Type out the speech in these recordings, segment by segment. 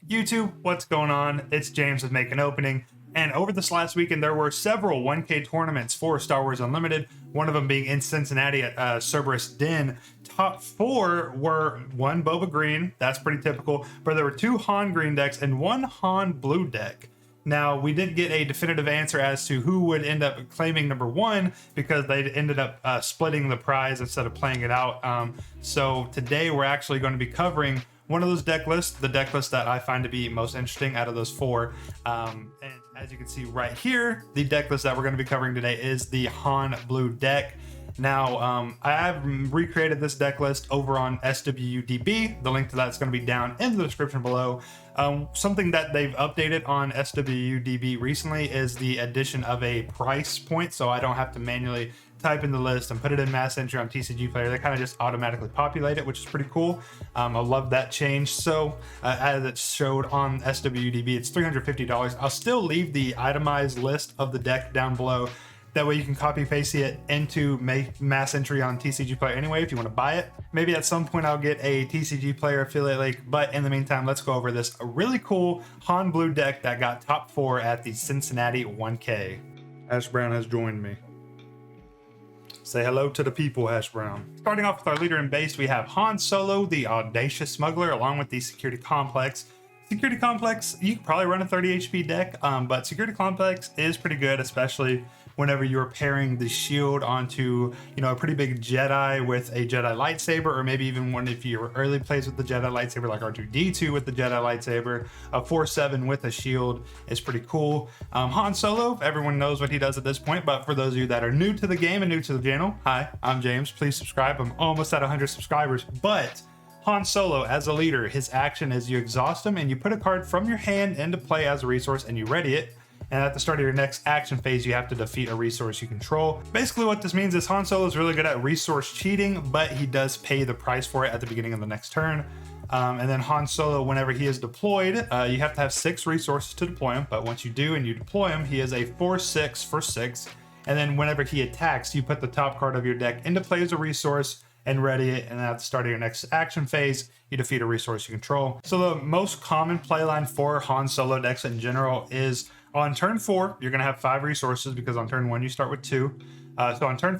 YouTube, what's going on? It's James with Make an Opening, and over this last weekend there were several 1K tournaments for Star Wars Unlimited, one of them being in Cincinnati at Cerberus Den. Top 4 were one Boba Green, that's pretty typical, but there were 2 Han Green decks and 1 Han Blue deck. Now, we did get a definitive answer as to who would end up claiming number 1 because they ended up splitting the prize instead of playing it out. So today we're actually going to be covering one of those deck lists, the deck list that I find to be most interesting out of those 4. And as you can see right here, the deck list that we're going to be covering today is the Han Blue deck. Now, I have recreated this deck list over on SWDB. The link to that is going to be down in the description below. Something that they've updated on SWDB recently is the addition of a price point, so I don't have to manually type in the list and put it in mass entry on TCG Player. They kind of just automatically populate it, which is pretty cool. I love that change. So as it showed on SWDB, it's $350. I'll still leave the itemized list of the deck down below. That way you can copy paste it into mass entry on TCG Player anyway if you want to buy it. Maybe at some point I'll get a TCG Player affiliate link, but in the meantime, let's go over this really cool Han Blue deck that got top 4 at the Cincinnati 1K. Hash Brown has joined me. Say hello to the people, Hash Brown. Starting off with our leader in base, we have Han Solo, the Audacious Smuggler, along with the Security Complex. Security Complex, you could probably run a 30 HP deck, but Security Complex is pretty good, especially whenever you're pairing the shield onto, a pretty big Jedi with a Jedi lightsaber, or maybe even one if you're early plays with the Jedi lightsaber, like R2-D2 with the Jedi lightsaber. A 4/7 with a shield is pretty cool. Han Solo, everyone knows what he does at this point, but for those of you that are new to the game and new to the channel, hi, I'm James. Please subscribe. I'm almost at 100 subscribers, but Han Solo, as a leader, his action is you exhaust him and you put a card from your hand into play as a resource and you ready it. And at the start of your next action phase, you have to defeat a resource you control. Basically what this means is Han Solo is really good at resource cheating, but he does pay the price for it at the beginning of the next turn. And then Han Solo, whenever he is deployed, you have to have 6 resources to deploy him. But once you do and you deploy him, he is a 4/6 for 6. And then whenever he attacks, you put the top card of your deck into play as a resource and ready it, and at the start of your next action phase, you defeat a resource you control. So the most common playline for Han Solo decks in general is on turn 4, you're going to have 5 resources because on turn 1 you start with 2. So on turn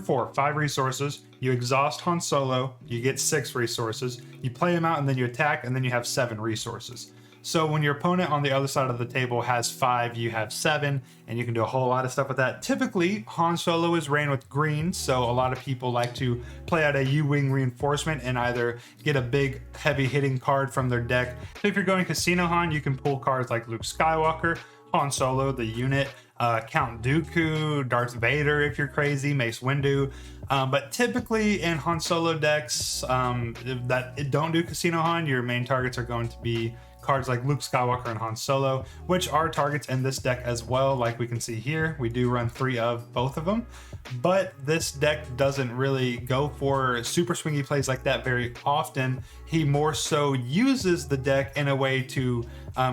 4, 5 resources, you exhaust Han Solo, you get 6 resources, you play him out and then you attack, and then you have 7 resources. So when your opponent on the other side of the table has 5, you have 7, and you can do a whole lot of stuff with that. Typically, Han Solo is ran with green, so a lot of people like to play out a U-Wing reinforcement and either get a big, heavy-hitting card from their deck. So if you're going Casino Han, you can pull cards like Luke Skywalker, Han Solo, the unit, Count Dooku, Darth Vader if you're crazy, Mace Windu. But typically in Han Solo decks that don't do Casino Han, your main targets are going to be cards like Luke Skywalker and Han Solo, which are targets in this deck as well. Like we can see here, we do run 3 of both of them, but this deck doesn't really go for super swingy plays like that very often. He more so uses the deck in a way to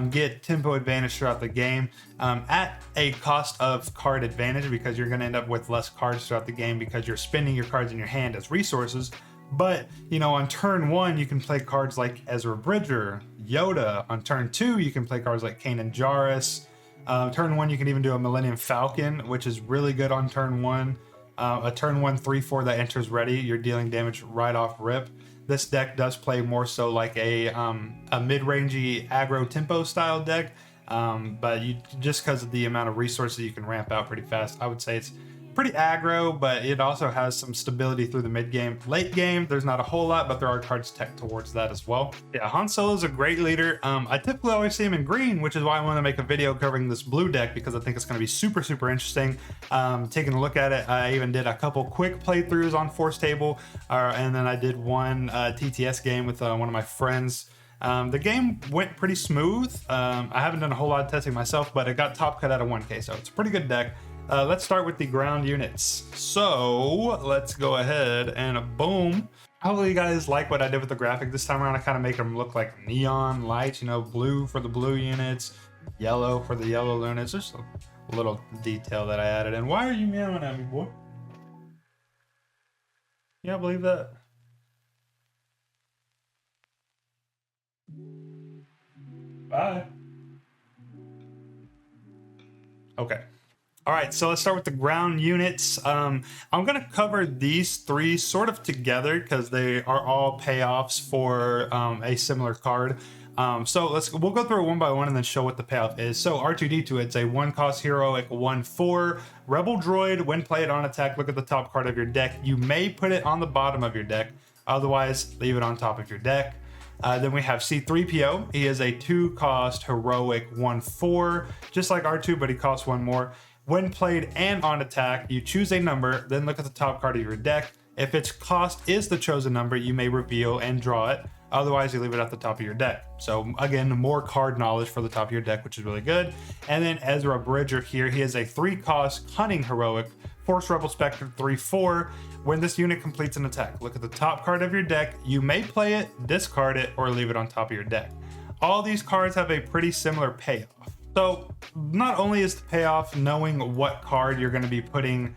get tempo advantage throughout the game at a cost of card advantage, because you're going to end up with less cards throughout the game because you're spending your cards in your hand as resources. But, on turn 1, you can play cards like Ezra Bridger, Yoda. On turn 2, you can play cards like Kanan, Jarrus. Turn 1, you can even do a Millennium Falcon, which is really good on turn 1. A turn 1 3/4 that enters ready, you're dealing damage right off rip. This deck does play more so like a mid-rangey aggro tempo style deck, but just because of the amount of resources you can ramp out pretty fast, I would say it's pretty aggro, but it also has some stability through the mid game. Late game, there's not a whole lot, but there are cards tech towards that as well. Yeah, Han Solo is a great leader. I typically always see him in green, which is why I want to make a video covering this blue deck, because I think it's going to be super, super interesting. Taking a look at it, I even did a couple quick playthroughs on Force Table, and then I did one TTS game with one of my friends. The game went pretty smooth. I haven't done a whole lot of testing myself, but it got top cut out of 1K, so it's a pretty good deck. Let's start with the ground units. So let's go ahead and boom. Hopefully you guys like what I did with the graphic this time around. I kind of make them look like neon lights, blue for the blue units, yellow for the yellow units. Just a little detail that I added in. Why are you meowing at me, boy? Yeah, I believe that. Bye. Okay. All right, so let's start with the ground units. I'm going to cover these three sort of together because they are all payoffs for a similar card. So we'll go through it one by one and then show what the payoff is. So R2-D2, it's a 1-cost heroic 1/4 rebel droid. When played on attack, look at the top card of your deck. You may put it on the bottom of your deck. Otherwise, leave it on top of your deck. Then we have C-3PO. He is a 2-cost heroic 1/4, just like R2, but he costs 1 more. When played and on attack, you choose a number, then look at the top card of your deck. If its cost is the chosen number, you may reveal and draw it. Otherwise, you leave it at the top of your deck. So again, more card knowledge for the top of your deck, which is really good. And then Ezra Bridger here, he is a 3-cost hunting heroic, Force Rebel Spectre 3/4. When this unit completes an attack, look at the top card of your deck. You may play it, discard it, or leave it on top of your deck. All these cards have a pretty similar payoff. So not only is the payoff knowing what card you're going to be putting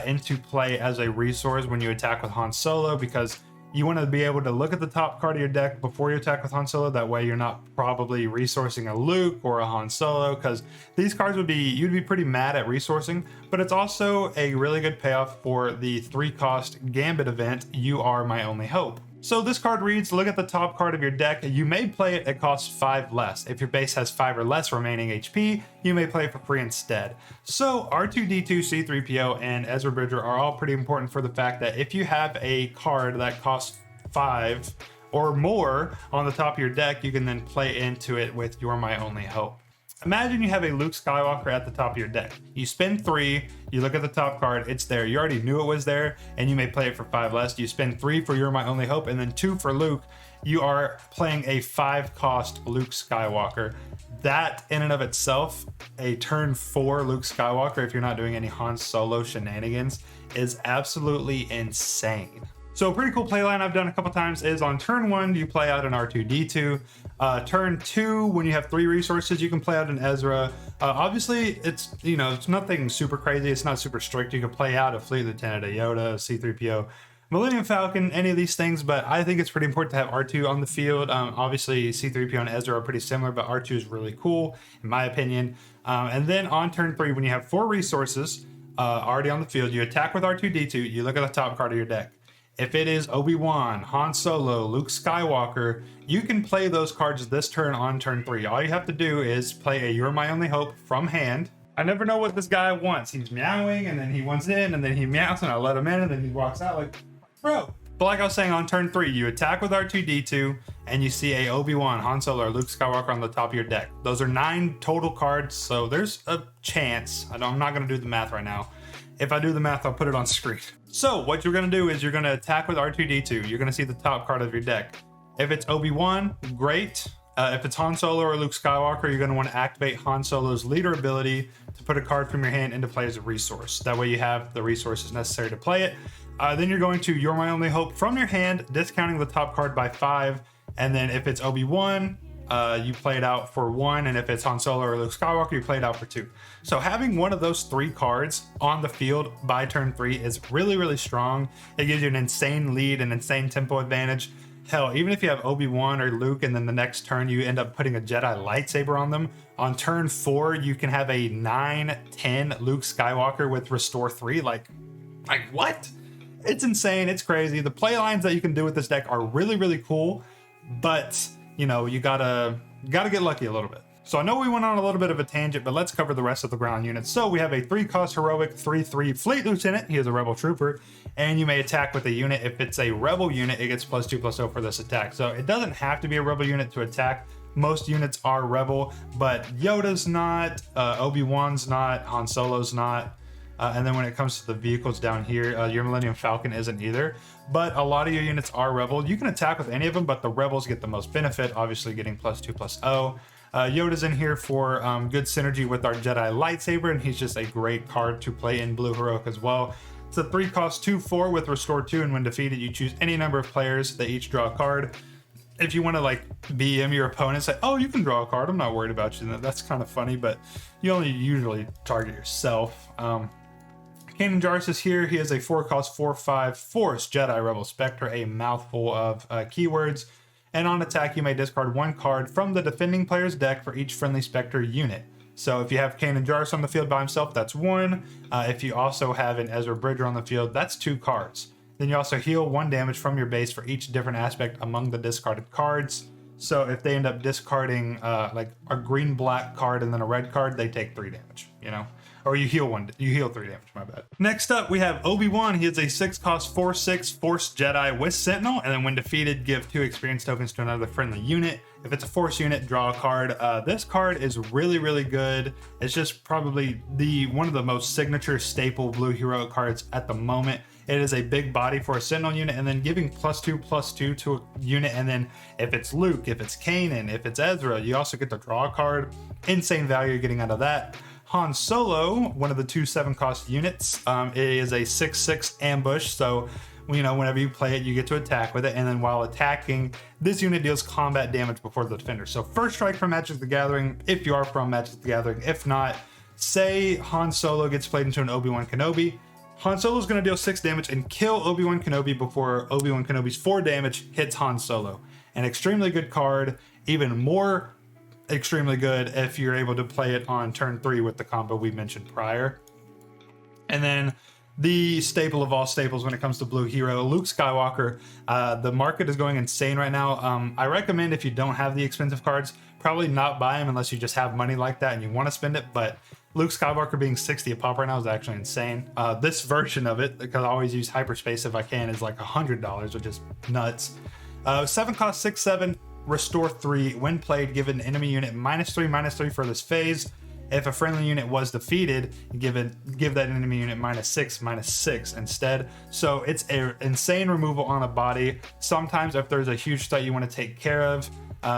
into play as a resource when you attack with Han Solo, because you want to be able to look at the top card of your deck before you attack with Han Solo. That way you're not probably resourcing a Luke or a Han Solo, because these cards you'd be pretty mad at resourcing. But it's also a really good payoff for the 3-cost Gambit event, You Are My Only Hope. So this card reads, look at the top card of your deck. You may play it, it costs 5 less. If your base has 5 or less remaining HP, you may play it for free instead. So R2-D2, C-3PO, and Ezra Bridger are all pretty important for the fact that if you have a card that costs 5 or more on the top of your deck, you can then play into it with You're My Only Hope. Imagine you have a Luke Skywalker at the top of your deck. You spend 3, you look at the top card, it's there. You already knew it was there, and you may play it for 5 less. You spend 3 for You're My Only Hope, and then 2 for Luke. You are playing a 5-cost Luke Skywalker. That, in and of itself, a turn 4 Luke Skywalker, if you're not doing any Han Solo shenanigans, is absolutely insane. So a pretty cool playline I've done a couple times is on turn 1, you play out an R2-D2. Turn 2, when you have 3 resources, you can play out an Ezra. Obviously, it's nothing super crazy. It's not super strict. You can play out a Fleet Lieutenant, a Yoda, a C-3PO, Millennium Falcon, any of these things. But I think it's pretty important to have R2 on the field. Obviously, C-3PO and Ezra are pretty similar, but R2 is really cool, in my opinion. And then on turn 3, when you have 4 resources already on the field, you attack with R2-D2. You look at the top card of your deck. If it is Obi-Wan, Han Solo, Luke Skywalker, you can play those cards this turn on turn 3. All you have to do is play a You're My Only Hope from hand. I never know what this guy wants. He's meowing, and then he wants in, and then he meows, and I let him in, and then he walks out like, bro. But like I was saying, on turn 3, you attack with R2-D2, and you see a Obi-Wan, Han Solo, or Luke Skywalker on the top of your deck. Those are 9 total cards, so there's a chance. I'm not going to do the math right now. If I do the math, I'll put it on screen. So what you're going to do is you're going to attack with R2-D2. You're going to see the top card of your deck. If it's Obi-Wan, great. If it's Han Solo or Luke Skywalker, you're going to want to activate Han Solo's leader ability to put a card from your hand into play as a resource. That way you have the resources necessary to play it. Then you're going to You're My Only Hope from your hand, discounting the top card by 5. And then if it's Obi-Wan, you play it out for 1, and if it's Han Solo or Luke Skywalker, you play it out for 2. So having one of those 3 cards on the field by turn 3 is really, really strong. It gives you an insane lead, an insane tempo advantage. Hell, even if you have Obi-Wan or Luke, and then the next turn you end up putting a Jedi lightsaber on them, on turn 4 you can have a 9-10 Luke Skywalker with Restore 3. Like what? It's insane. It's crazy. The play lines that you can do with this deck are really, really cool, but you gotta get lucky a little bit. So I know we went on a little bit of a tangent, but let's cover the rest of the ground units. So we have a 3-cost heroic 3/3 Fleet Lieutenant. He is a Rebel Trooper, and you may attack with a unit. If it's a Rebel unit, it gets +2/+0 for this attack. So it doesn't have to be a Rebel unit to attack. Most units are Rebel, but Yoda's not, Obi-Wan's not, Han Solo's not. And then when it comes to the vehicles down here, your Millennium Falcon isn't either. But a lot of your units are Rebel. You can attack with any of them, but the Rebels get the most benefit, obviously getting +2/+0. Yoda's in here for good synergy with our Jedi lightsaber, and he's just a great card to play in Blue Heroic as well. It's a 3-cost 2/4 with Restore 2, and when defeated, you choose any number of players. They each draw a card. If you want to like BM your opponent, say, oh, you can draw a card, I'm not worried about you. That's kind of funny, but you only usually target yourself. Kanan Jarrus is here. He is a 4-cost 4/5 Force Jedi Rebel Spectre, a mouthful of keywords. and on attack you may discard 1 card from the defending player's deck for each friendly Spectre unit. So if you have Kanan Jarrus on the field by himself, that's 1. If you also have an Ezra Bridger on the field, that's 2 cards. Then you also heal 1 damage from your base for each different aspect among the discarded cards. So if they end up discarding like a green-black card and then a red card, they take 3 damage, you know? Or you heal 3 damage, my bad. Next up, we have Obi-Wan. He is a 6-cost 4/6 Force Jedi with Sentinel, and then when defeated, give 2 experience tokens to another friendly unit. If it's a Force unit, draw a card. This card is really, really good. It's just probably one of the most signature staple blue heroic cards at the moment. It is a big body for a Sentinel unit, and then giving +2/+2 to a unit, and then if it's Luke, if it's Kanan, if it's Ezra, you also get to draw a card. Insane value you're getting out of that. Han Solo, one of the 2 7-cost units, it is a 6/6 ambush, so you know whenever you play it, you get to attack with it, and then while attacking, this unit deals combat damage before the defender. So first strike from Magic the Gathering, if you are from Magic the Gathering. If not, say Han Solo gets played into an Obi-Wan Kenobi, Han Solo is going to deal 6 damage and kill Obi-Wan Kenobi before Obi-Wan Kenobi's 4 damage hits Han Solo. An extremely good card, even more extremely good if you're able to play it on turn 3 with the combo we mentioned prior. And then the staple of all staples when it comes to blue hero, Luke Skywalker. The market is going insane right now. I recommend if you don't have the expensive cards, probably not buy them unless you just have money like that and you want to spend it. But Luke Skywalker being 60 a pop right now is actually insane. This version of it, because I always use hyperspace if I can, is like $100, which is nuts. 7-cost 6/7. Restore 3. When played, give an enemy unit -3/-3 for this phase. If a friendly unit was defeated, give that enemy unit -6/-6 instead. So it's an insane removal on a body. Sometimes if there's a huge threat you want to take care of,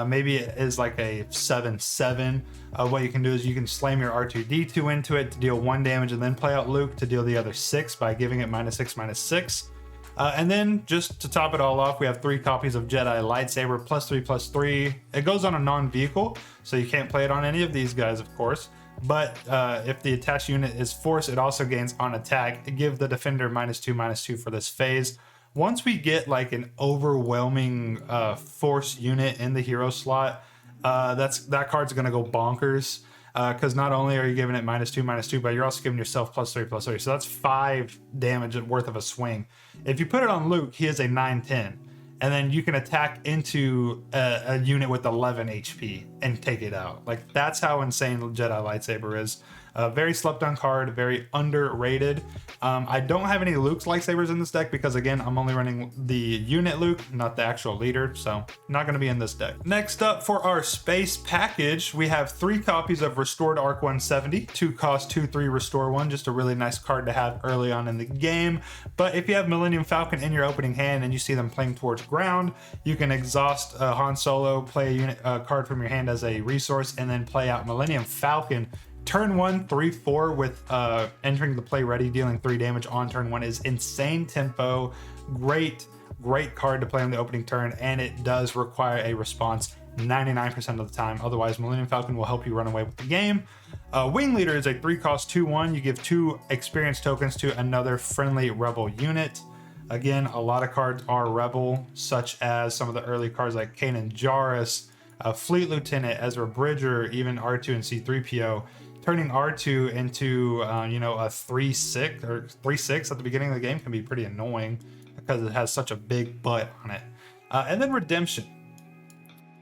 maybe it is like a 7/7. What you can do is you can slam your R2-D2 into it to deal 1 damage and then play out Luke to deal the other 6 by giving it -6/-6. And then just to top it all off, we have 3 copies of Jedi Lightsaber, +3/+3. It goes on a non-vehicle, so you can't play it on any of these guys, of course. But if the attached unit is Force, it also gains on attack. Give the defender -2/-2 for this phase. Once we get like an overwhelming Force unit in the hero slot, that card's gonna go bonkers. Because not only are you giving it -2/-2, but you're also giving yourself +3/+3. So that's 5 damage worth of a swing. If you put it on Luke, he is a 9/10. And then you can attack into a unit with 11 HP and take it out. Like, that's how insane Jedi Lightsaber is. Very slept on card, very underrated. I don't have any Luke's lightsabers in this deck because, again, I'm only running the unit Luke, not the actual leader, so not going to be in this deck. Next up for our space package, we have 3 copies of Restored Arc 170, 2-cost 2/3 Restore 1, just a really nice card to have early on in the game. But if you have Millennium Falcon in your opening hand and you see them playing towards ground, you can exhaust Han Solo, play a unit card from your hand as a resource, and then play out Millennium Falcon. Turn 1, 3/4 with entering the play ready, dealing 3 damage on turn 1 is insane tempo. Great card to play on the opening turn, and it does require a response 99% of the time. Otherwise, Millennium Falcon will help you run away with the game. Wing Leader is a 3-cost 2/1. You give 2 experience tokens to another friendly Rebel unit. Again, a lot of cards are Rebel, such as some of the early cards like Kanan Jarrus, Fleet Lieutenant, Ezra Bridger, even R2 and C-3PO. Turning R2 into a 3/6 or 3/6 at the beginning of the game can be pretty annoying because it has such a big butt on it. And then Redemption.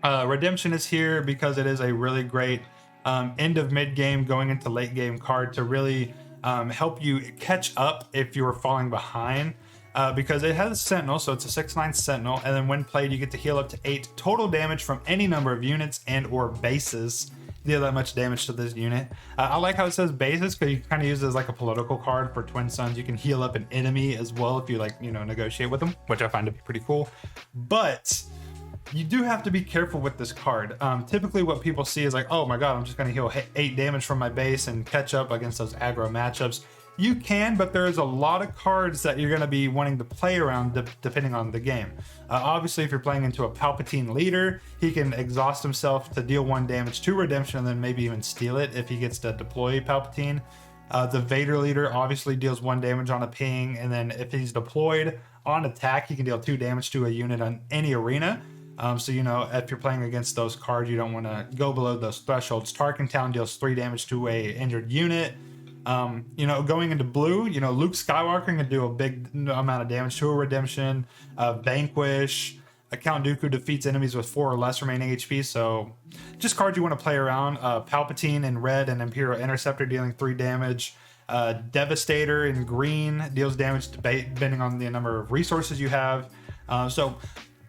Redemption is here because it is a really great end of mid game going into late game card to really help you catch up if you are falling behind. Because it has Sentinel, so it's a 6/9 Sentinel, and then when played you get to heal up to 8 total damage from any number of units and or bases. Deal that much damage to this unit. I like how it says bases because you kind of use it as like a political card for Twin Suns. You can heal up an enemy as well if you negotiate with them, which I find to be pretty cool. But you do have to be careful with this card. Typically what people see is like, oh my god, I'm just going to heal 8 damage from my base and catch up against those aggro matchups. You can, but there's a lot of cards that you're going to be wanting to play around depending on the game. Obviously, if you're playing into a Palpatine leader, he can exhaust himself to deal 1 damage to Redemption and then maybe even steal it if he gets to deploy Palpatine. The Vader leader obviously deals 1 damage on a ping, and then if he's deployed on attack, he can deal 2 damage to a unit on any arena. So, you know, if you're playing against those cards, you don't want to go below those thresholds. Tarkentown deals 3 damage to a injured unit. You know, going into blue, you know, Luke Skywalker can do a big amount of damage to a redemption. Vanquish. Count Dooku defeats enemies with 4 or less remaining HP. So just cards you want to play around. Palpatine in red and Imperial Interceptor dealing 3 damage. Devastator in green deals damage depending on the number of resources you have. So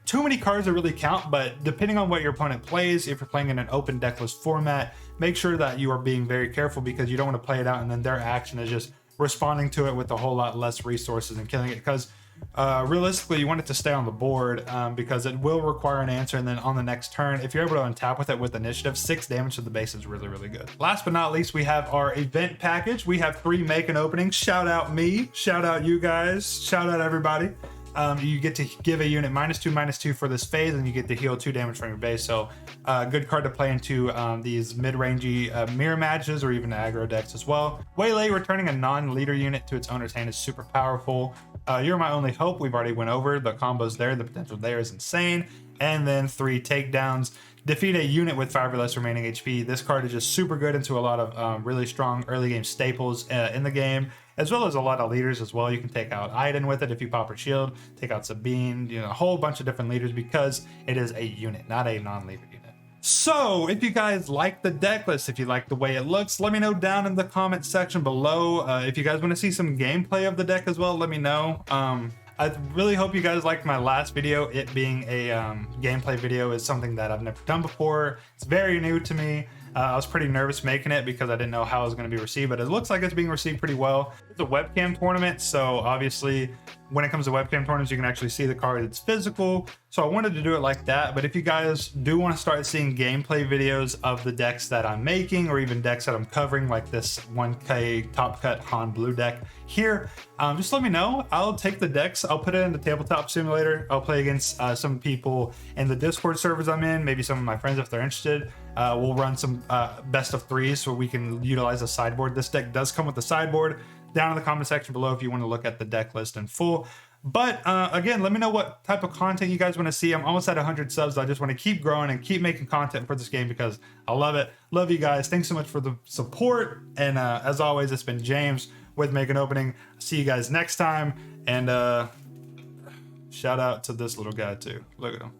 too many cards that really count, but depending on what your opponent plays, if you're playing in an open decklist format, make sure that you are being very careful because you don't want to play it out and then their action is just responding to it with a whole lot less resources and killing it. Because realistically, you want it to stay on the board because it will require an answer, and then on the next turn, if you're able to untap with it with initiative, 6 damage to the base is really, really good. Last but not least, we have our event package. We have 3 make an opening. Shout out me, shout out you guys, shout out everybody. You get to give a unit -2/-2 for this phase, and you get to heal 2 damage from your base. So good card to play into these mid-rangey mirror matches or even aggro decks as well. Waylay, returning a non-leader unit to its owner's hand is super powerful. You're my only hope. We've already went over the combos there. The potential there is insane. And then 3 takedowns. Defeat a unit with 5 or less remaining HP. This card is just super good into a lot of really strong early game staples in the game, as well as a lot of leaders as well. You can take out Iden with it if you pop her shield, take out Sabine, you know, a whole bunch of different leaders because it is a unit, not a non-leader unit. So if you guys like the deck list, if you like the way it looks, let me know down in the comment section below. If you guys want to see some gameplay of the deck as well, let me know. I really hope you guys liked my last video. It being a gameplay video is something that I've never done before. It's very new to me. I was pretty nervous making it because I didn't know how it was going to be received, but it looks like it's being received pretty well. It's a webcam tournament, so obviously when it comes to webcam tournaments, you can actually see the card. It's physical, so I wanted to do it like that. But if you guys do want to start seeing gameplay videos of the decks that I'm making, or even decks that I'm covering, like this 1K top cut Han blue deck here, just let me know. I'll take the decks, I'll put it in the tabletop simulator, I'll play against some people in the Discord servers I'm in, maybe some of my friends if they're interested. We'll run some best of 3s so we can utilize a sideboard. This deck does come with a sideboard. Down in the comment section below if you want to look at the deck list in full. But again, let me know what type of content you guys want to see. I'm almost at 100 subs. I just want to keep growing and keep making content for this game because I love it. Love you guys. Thanks so much for the support. And as always, it's been James with Make an Opening. See you guys next time. And shout out to this little guy too. Look at him.